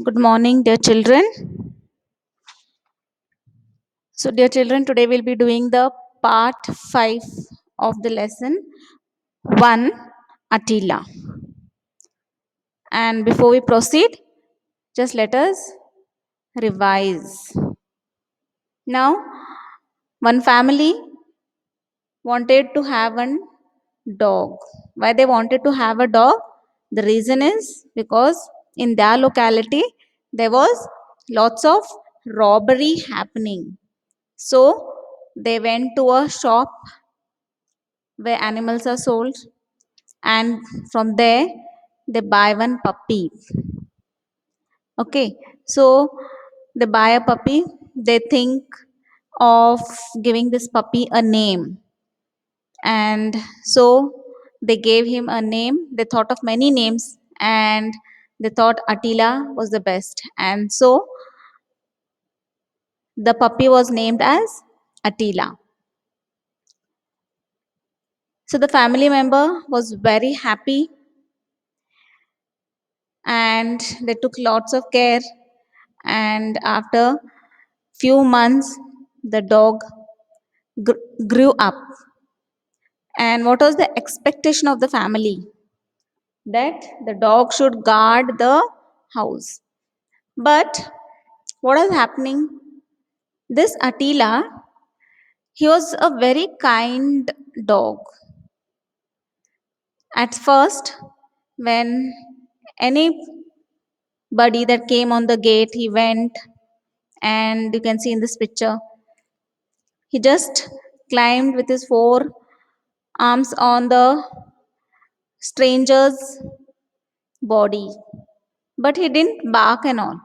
Good morning, dear children. So, dear children, today we'll be doing the part 5 of the lesson 1 Attila. And before we proceed, just let us revise. Now, one family wanted to have a dog. Why they wanted to have a dog? The reason is because in their locality there was lots of robbery happening. So they went to a shop where animals are sold, and from there they buy one puppy. Okay, so they buy a puppy. They think of giving this puppy a name, and so they gave him a name. They thought of many names, and they thought Attila was the best, and so the puppy was named as Attila. So the family member was very happy, and they took lots of care, and after few months the dog grew up. And what was the expectation of the family? That the dog should guard the house. But what is happening? This Attila, he was a very kind dog. At first, when anybody that came on the gate, he went, and you can see in this picture, he just climbed with his four arms on the stranger's body, but he didn't bark and all.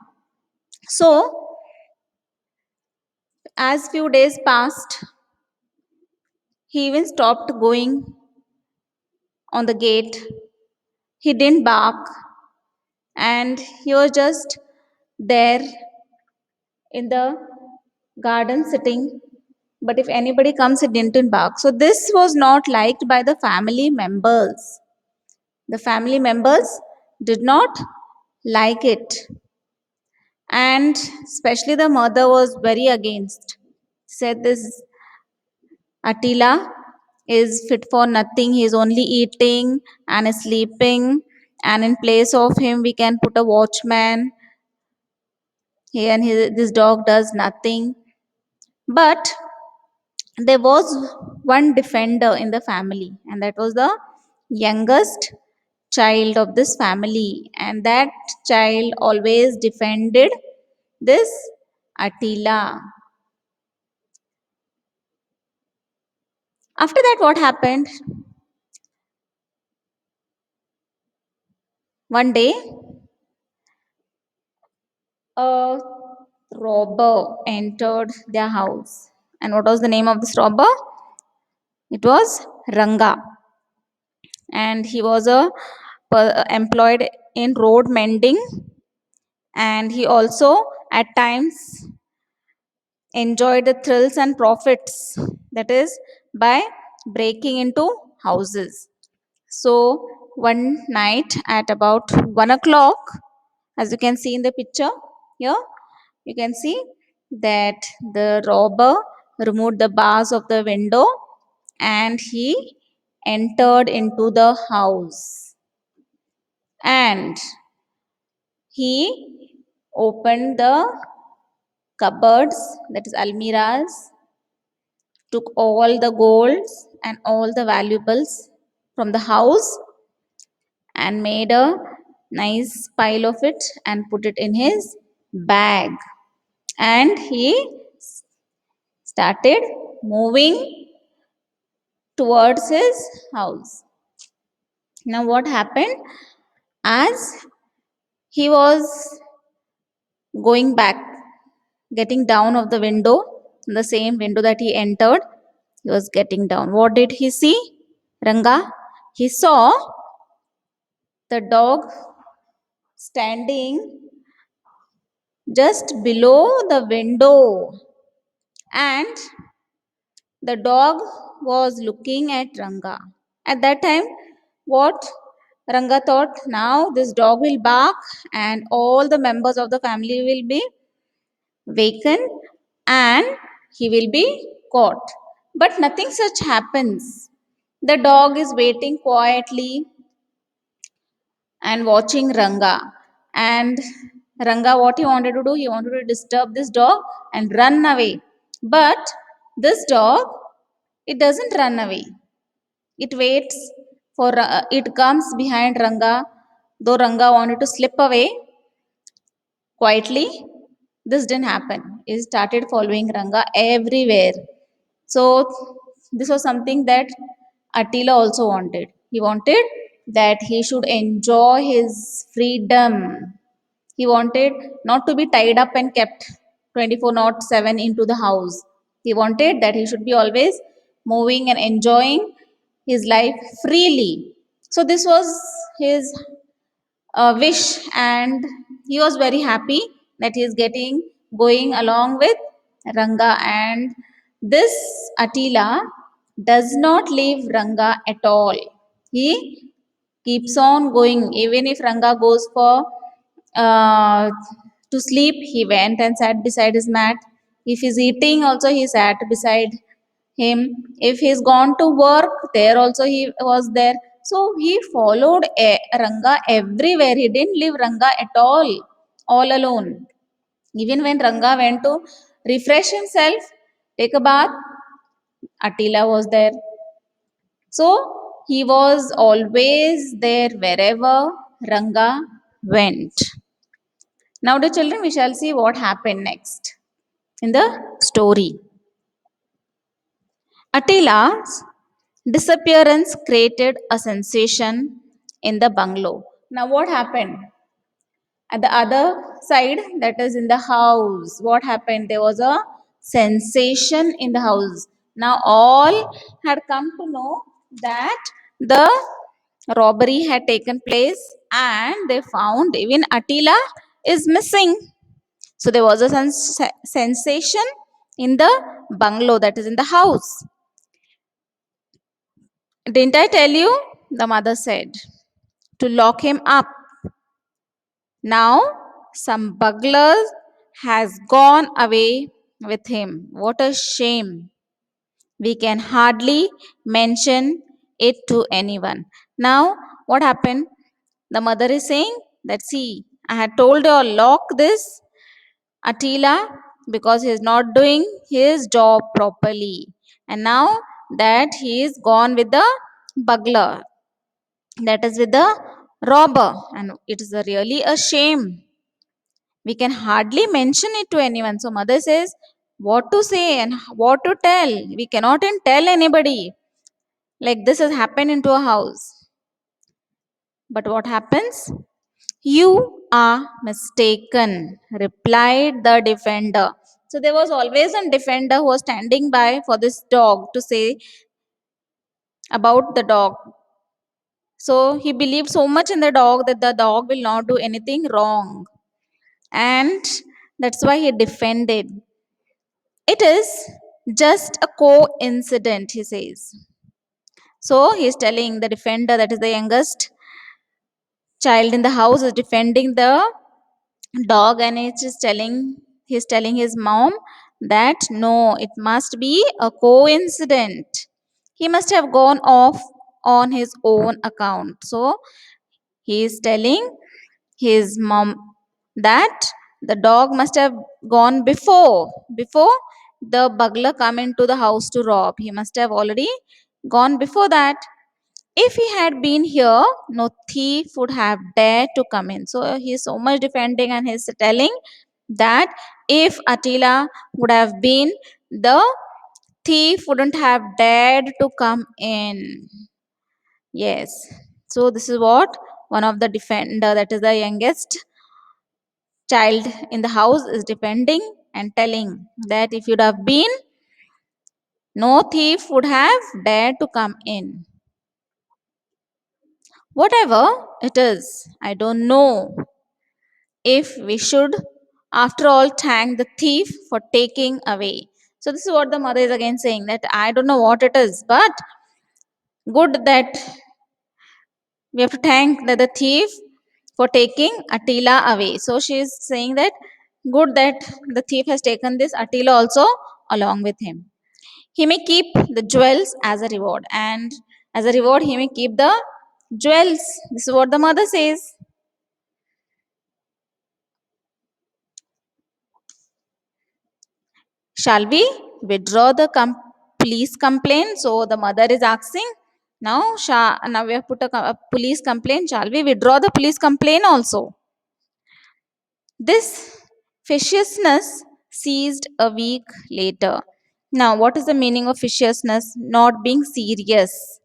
So, as few days passed, he even stopped going on the gate. He didn't bark, and he was just there in the garden sitting. But if anybody comes, he didn't bark. So, this was not liked by the family members. The family members did not like it, and especially the mother was very against. Said this Attila is fit for nothing. He is only eating and is sleeping, and in place of him we can put a watchman. This dog does nothing. But there was one defender in the family, and that was the youngest child of this family, and that child always defended this Attila. After that, what happened? One day, a robber entered their house. And what was the name of this robber? It was Ranga. And he was employed in road mending, and he also at times enjoyed the thrills and profits, that is by breaking into houses. So one night at about 1 o'clock, as you can see in the picture here, you can see that the robber removed the bars of the window and he entered into the house, and he opened the cupboards, that is almiras, took all the golds and all the valuables from the house and made a nice pile of it and put it in his bag, and he started moving towards his house. Now what happened? As he was going back, getting down of the window, the same window that he entered, he was getting down. What did he see? Ranga, he saw the dog standing just below the window, and the dog was looking at Ranga. At that time, what Ranga thought, now this dog will bark and all the members of the family will be waken and he will be caught. But nothing such happens. The dog is waiting quietly and watching Ranga. And Ranga, what he wanted to do, he wanted to disturb this dog and run away. But this dog, it doesn't run away. It waits for, it comes behind Ranga. Though Ranga wanted to slip away quietly, this didn't happen. He started following Ranga everywhere. So, this was something that Attila also wanted. He wanted that he should enjoy his freedom. He wanted not to be tied up and kept 24/7 into the house. He wanted that he should be always moving and enjoying his life freely. So, this was his wish, and he was very happy that he is getting going along with Ranga. And this Attila does not leave Ranga at all. He keeps on going. Even if Ranga goes for uh, to sleep, he went and sat beside his mat. If he's eating also, he sat beside him. If he's gone to work, there also he was there. So he followed Ranga everywhere. He didn't leave Ranga at all alone. Even when Ranga went to refresh himself, take a bath, Attila was there. So he was always there wherever Ranga went. Now, the children, we shall see what happened next in the story. Attila's disappearance created a sensation in the bungalow. Now, what happened? At the other side, that is in the house, what happened? There was a sensation in the house. Now, all had come to know that the robbery had taken place and they found even Attila is missing. So, there was a sensation in the bungalow, that is in the house. Didn't I tell you? The mother said, to lock him up. Now, some burglars has gone away with him. What a shame. We can hardly mention it to anyone. Now, what happened? The mother is saying that, see, I had told you, lock this Attila because he is not doing his job properly. And now that he is gone with the burglar, that is with the robber, and it is really a shame. We can hardly mention it to anyone. So mother says what to say and what to tell. We cannot even tell anybody like this has happened into a house. But what happens? You are mistaken, replied the defender. So there was always a defender who was standing by for this dog to say about the dog. So he believed so much in the dog that the dog will not do anything wrong. And that's why he defended. It is just a coincidence, he says. So he's telling the defender, that is the youngest child in the house, is defending the dog, and he's telling his mom that no, it must be a coincidence. He must have gone off on his own account. So he is telling his mom that the dog must have gone before the burglar come into the house to rob. He must have already gone before that. If he had been here, no thief would have dared to come in. So he is so much defending, and he's telling that if Attila would have been, the thief wouldn't have dared to come in. Yes. So this is what one of the defender, that is the youngest child in the house, is defending and telling that if you'd have been, no thief would have dared to come in. Whatever it is, I don't know if we should, after all, thank the thief for taking away. So, this is what the mother is again saying, that I don't know what it is, but good that We have to thank the thief for taking Attila away. So she is saying that good that the thief has taken this Attila also along with him. He may keep the jewels as a reward, and as a reward, he may keep the jewels. This is what the mother says. Shall we withdraw the police complaint? So the mother is asking. Now we have put a police complaint. Shall we withdraw the police complaint also? This facetiousness ceased a week later. Now, what is the meaning of facetiousness? Not being serious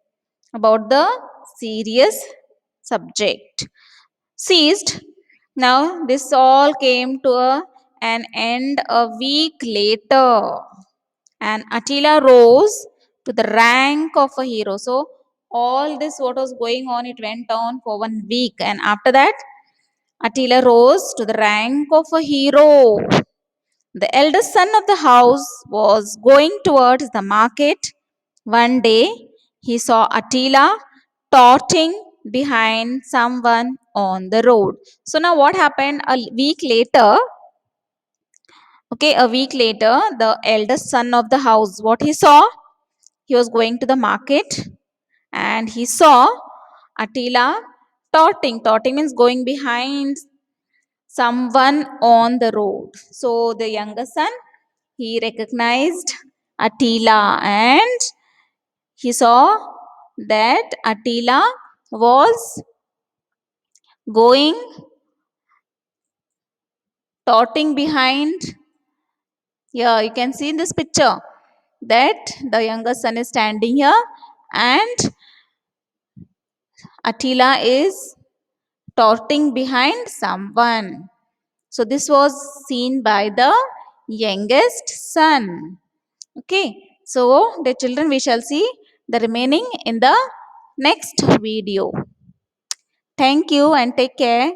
about the serious subject. Ceased. Now, this all came to an end a week later, and Attila rose to the rank of a hero. So, all this what was going on, it went on for 1 week, and after that, Attila rose to the rank of a hero. The eldest son of the house was going towards the market. One day, he saw Attila trotting behind someone on the road. So, now what happened a week later? Okay, a week later, the eldest son of the house, what he saw? He was going to the market and he saw Attila trotting. Trotting means going behind someone on the road. So the younger son, he recognized Attila and he saw that Attila was going trotting behind. Yeah, you can see in this picture that the younger son is standing here and Attila is trotting behind someone. So this was seen by the youngest son. Okay, so the children, we shall see the remaining in the next video. Thank you and take care.